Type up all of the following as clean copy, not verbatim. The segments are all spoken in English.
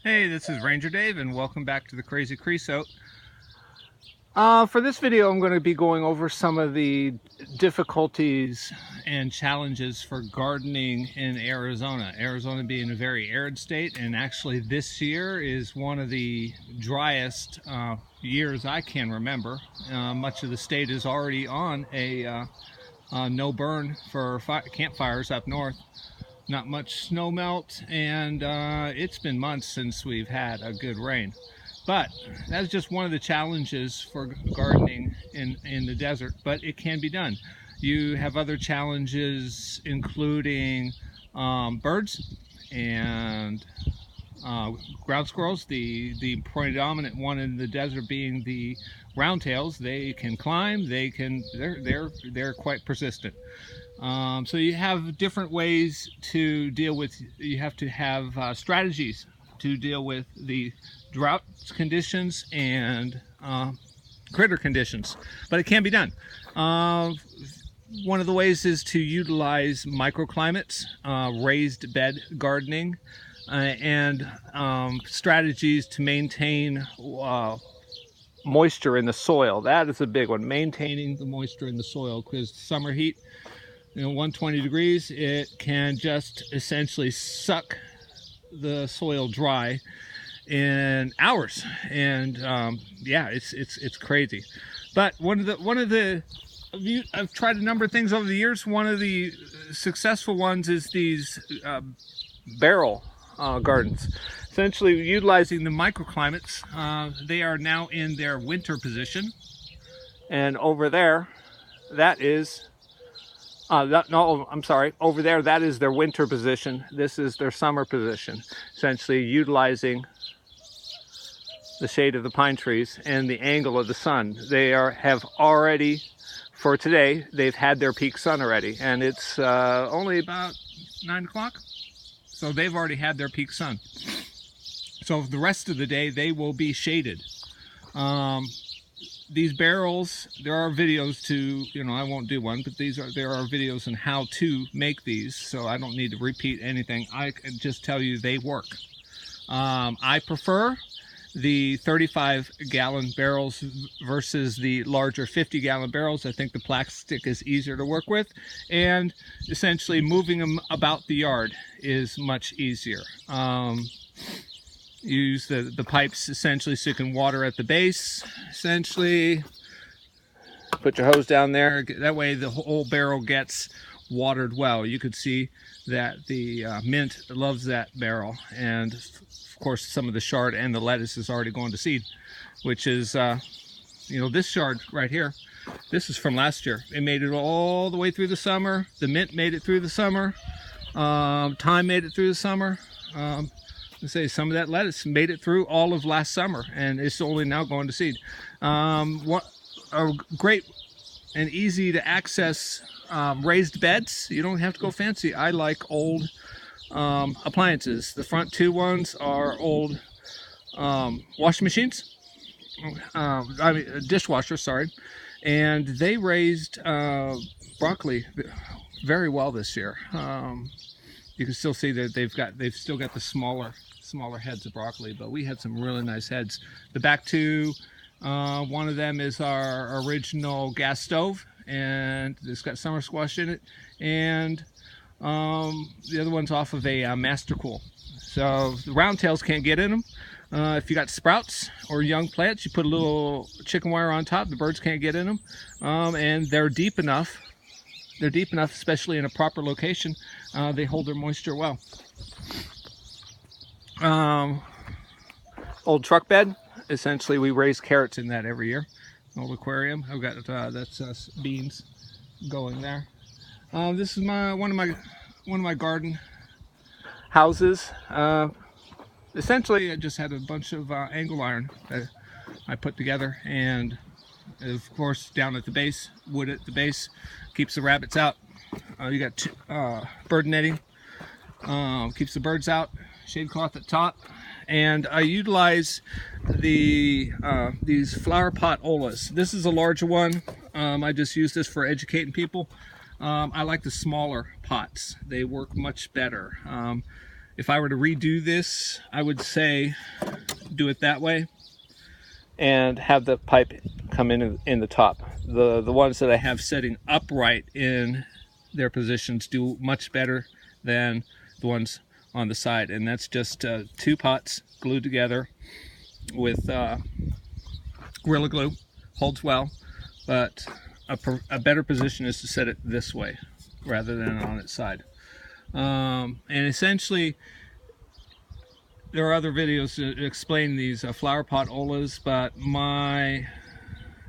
Hey, this is Ranger Dave and welcome back to the Crazy Creosote. For this video I'm going to be going over some of the difficulties and challenges for gardening in Arizona. Arizona being a very arid state, and actually this year is one of the driest years I can remember. Much of the state is already on a no burn for campfires up north. Not much snow melt, and it's been months since we've had a good rain. But that's just one of the challenges for gardening in the desert, but it can be done. You have other challenges including birds and ground squirrels. The predominant one in the desert being the roundtails. They can climb, they're quite persistent. So you have different ways to deal with, you have to have strategies to deal with the drought conditions and critter conditions, but it can be done. One of the ways is to utilize microclimates, raised bed gardening, and strategies to maintain moisture in the soil. That is a big one, maintaining the moisture in the soil, because summer heat, 120 degrees, it can just essentially suck the soil dry in hours, and yeah, it's crazy. But one of the I've tried a number of things over the years. One of the successful ones is these barrel gardens, essentially utilizing the microclimates. They are now in their winter position, and over there, that is no, I'm sorry, over there, that is their winter position. This is their summer position, essentially utilizing the shade of the pine trees and the angle of the sun. They have already, for today, they've had their peak sun already, and it's only about 9 o'clock. So they've already had their peak sun. So the rest of the day, they will be shaded. These barrels, there are videos to, I won't do one, but there are videos on how to make these, so I don't need to repeat anything. I can just tell you they work. I prefer the 35-gallon barrels versus the larger 50-gallon barrels. I think the plastic is easier to work with, and essentially moving them about the yard is much easier. Use the pipes essentially so you can water at the base. Essentially put your hose down there, that way the whole barrel gets watered well. You could see that the mint loves that barrel, and of course some of the chard and the lettuce is already going to seed, which is this chard right here, this is from last year. It made it all the way through the summer. The mint made it through the summer. Thyme made it through the summer. Let's say some of that lettuce made it through all of last summer, and it's only now going to seed. What are great and easy to access raised beds. You don't have to go fancy. I like old appliances. The front two ones are old washing machines. Dishwasher, sorry. And they raised broccoli very well this year. You can still see that they've still got the smaller heads of broccoli, but we had some really nice heads. The back two, one of them is our original gas stove, and it's got summer squash in it, and the other one's off of a master cool. So the roundtails can't get in them. If you got sprouts or young plants, you put a little chicken wire on top. The birds can't get in them, and they're deep enough. They're deep enough, especially in a proper location. They hold their moisture well. Old truck bed. Essentially, we raise carrots in that every year. Old aquarium. I've got that's beans going there. This is one of my garden houses. Essentially, I just had a bunch of angle iron that I put together, and of course down at the base, wood at the base keeps the rabbits out. You got bird netting, keeps the birds out, shade cloth at top, and I utilize these flower pot olas. This is a larger one. I just use this for educating people. I like the smaller pots. They work much better. if I were to redo this, I would say do it that way and have the pipe come in the top. The ones that I have setting upright in their positions do much better than the ones on the side, and that's just 2 pots glued together with Gorilla Glue. Holds well, but a better position is to set it this way rather than on its side. And essentially, there are other videos to explain these flower pot Olas, but my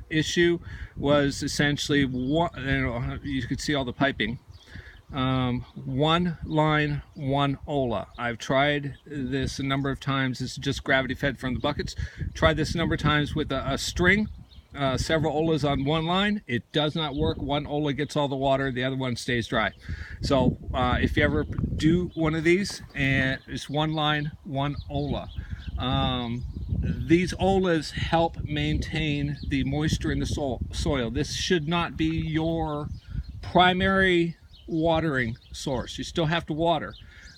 issue was essentially you could see all the piping. 1 line, 1 Ola. I've tried this a number of times. This is just gravity fed from the buckets. Tried this a number of times with a string, several Olas on 1 line. It does not work. 1 Ola gets all the water, the other one stays dry. So if you ever do one of these, and it's 1 line, 1 Ola. These Olas help maintain the moisture in the soil. This should not be your primary watering source. You still have to water,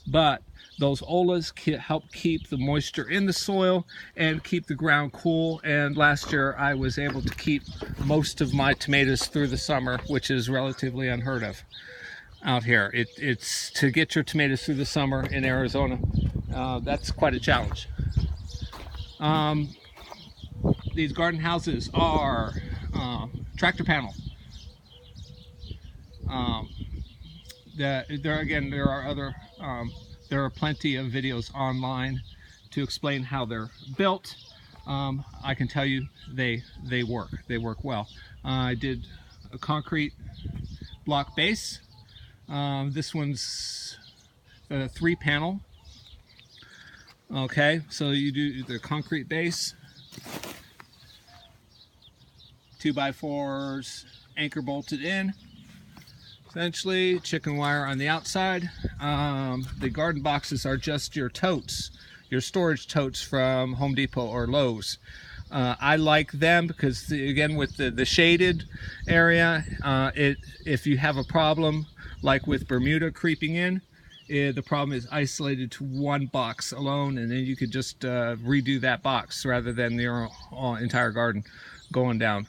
but those Olas help keep the moisture in the soil and keep the ground cool. And last year I was able to keep most of my tomatoes through the summer, which is relatively unheard of out here. It's to get your tomatoes through the summer in Arizona, that's quite a challenge. These garden houses are tractor panel. There are plenty of videos online to explain how they're built. I can tell you they work well. I did a concrete block base. This one's a 3 panel. Okay, so you do the concrete base, 2x4s anchor bolted in. Essentially, chicken wire on the outside. The garden boxes are just your totes, your storage totes from Home Depot or Lowe's. I like them because, again, with the shaded area, if you have a problem like with Bermuda creeping in, the problem is isolated to 1 box alone, and then you could just redo that box rather than your entire garden going down.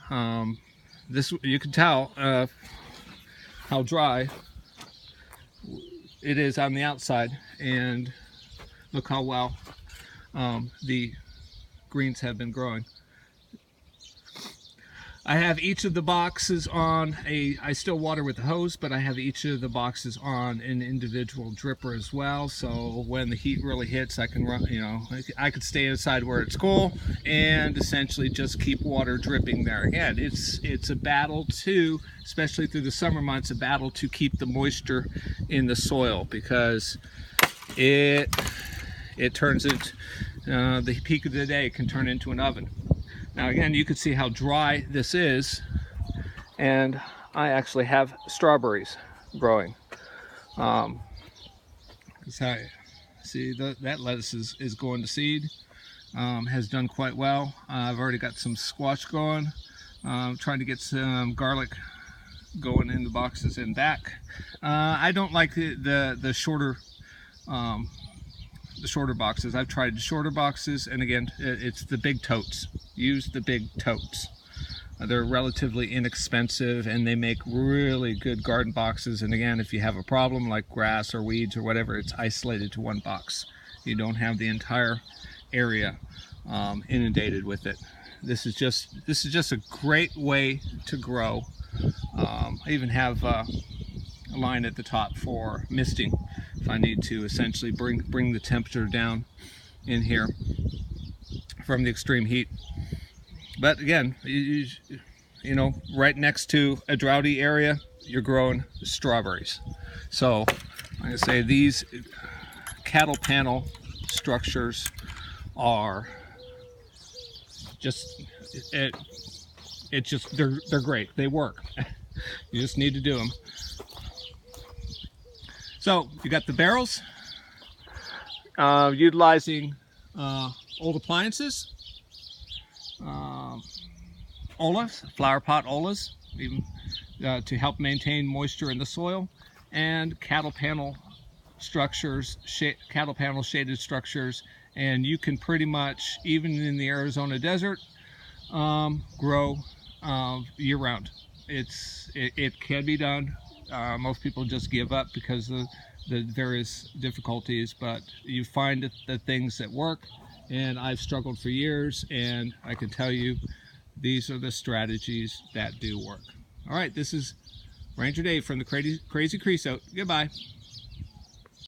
This, you can tell how dry it is on the outside, and look how well the greens have been growing. I have each of the boxes on I still water with the hose, but I have each of the boxes on an individual dripper as well. So when the heat really hits, I can run, I could stay inside where it's cool and essentially just keep water dripping there. Again, it's a battle too, especially through the summer months, a battle to keep the moisture in the soil, because it turns it, the peak of the day can turn into an oven. Now again, you can see how dry this is, and I actually have strawberries growing. See, that lettuce is going to seed, has done quite well. I've already got some squash going. Trying to get some garlic going in the boxes and back. I don't like the shorter boxes. I've tried shorter boxes, and again, it's the big totes. Use the big totes. They're relatively inexpensive, and they make really good garden boxes. And again, if you have a problem like grass or weeds or whatever, it's isolated to 1 box. You don't have the entire area inundated with it. This is just a great way to grow. I even have a line at the top for misting if I need to essentially bring the temperature down in here from the extreme heat. But again, you know, right next to a droughty area, you're growing strawberries. So I'm gonna say these cattle panel structures are just they're great. They work. You just need to do them. So you got the barrels, utilizing old appliances, Olas, flower pot Olas, even to help maintain moisture in the soil, and cattle panel structures, cattle panel shaded structures, and you can pretty much, even in the Arizona desert, grow year-round. It can be done. Most people just give up because of the various difficulties, but you find the things that work, and I've struggled for years, and I can tell you these are the strategies that do work. All right, this is Ranger Dave from the Crazy Creosote. Goodbye.